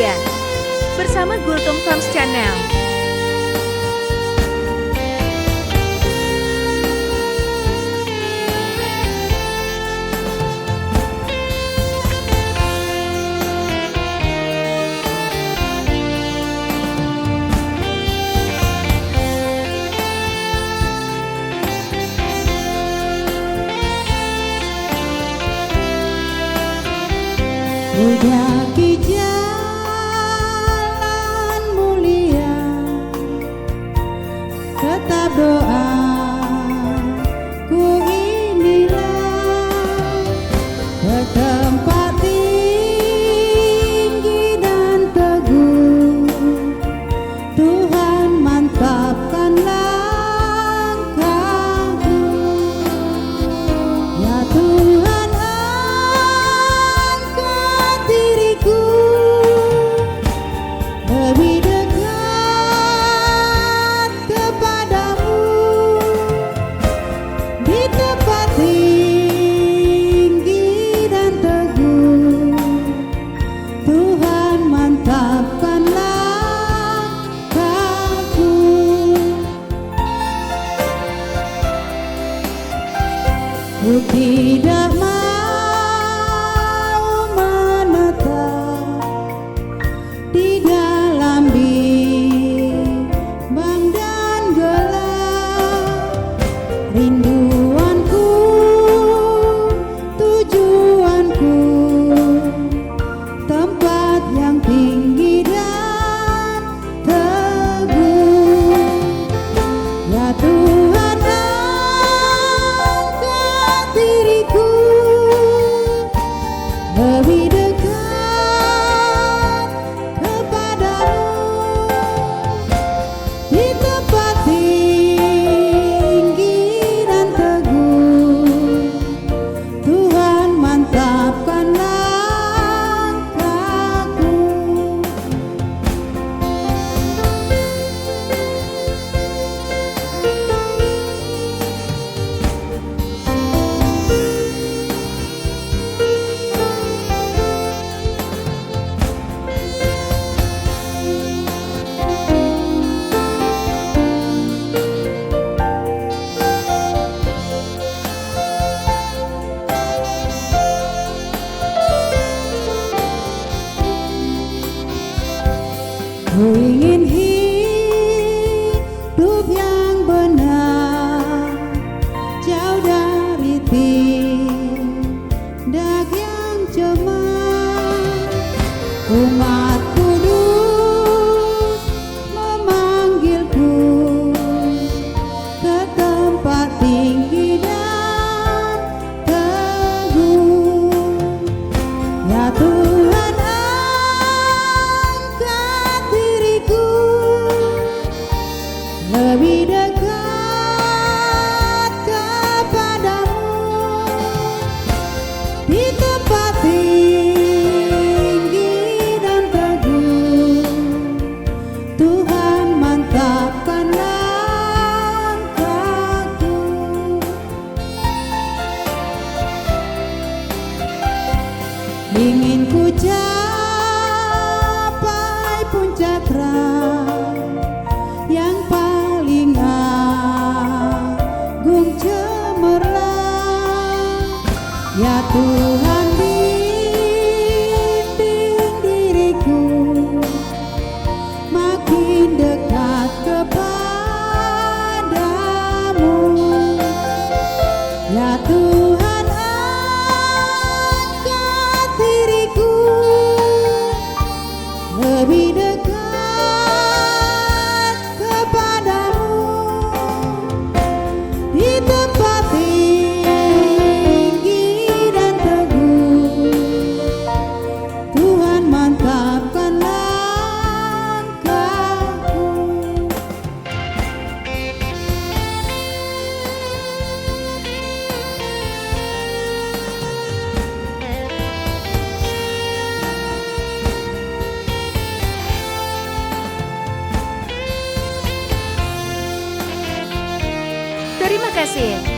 Bahagia bersama Gultom Farms Channel. Udah di jalan mulia, tetap doa ku inilah bertempat tinggi dan teguh. Tuhan mantapkan langkahku, ya Tuhan. Lebih dekat kepadamu di tempat tinggi dan teguh. Tuhan mantapkan langkahku. Ku tidak mau menetap di dalam bimbang dan gelap. Rinduanku, tujuanku, tempat yang tinggi dan teguh. Ya Tuhan, angkat diriku lebih dekat kepadamu di tempat tinggi dan teguh. Tuhan mantapkan langkahku. Ku ingin hidup yang benar, jauh dari tindak yang cemar. Umat kudus memanggilku ke tempat tinggi dan teguh. Ya Tuhan, angkat diriku lebih dekat kepadamu di tempat tinggi dan teguh. Tuhan mantapkan langkahku. Ingin ku capai puncak yang paling agung cemerlang. Ya Tuhan, bimbing diriku makin dekat kepadamu. Ya Tuhan, angkat diriku lebih dekat kepadamu di tempat tinggi dan teguh. Tuhan mantapkan langkahku. Terima kasih.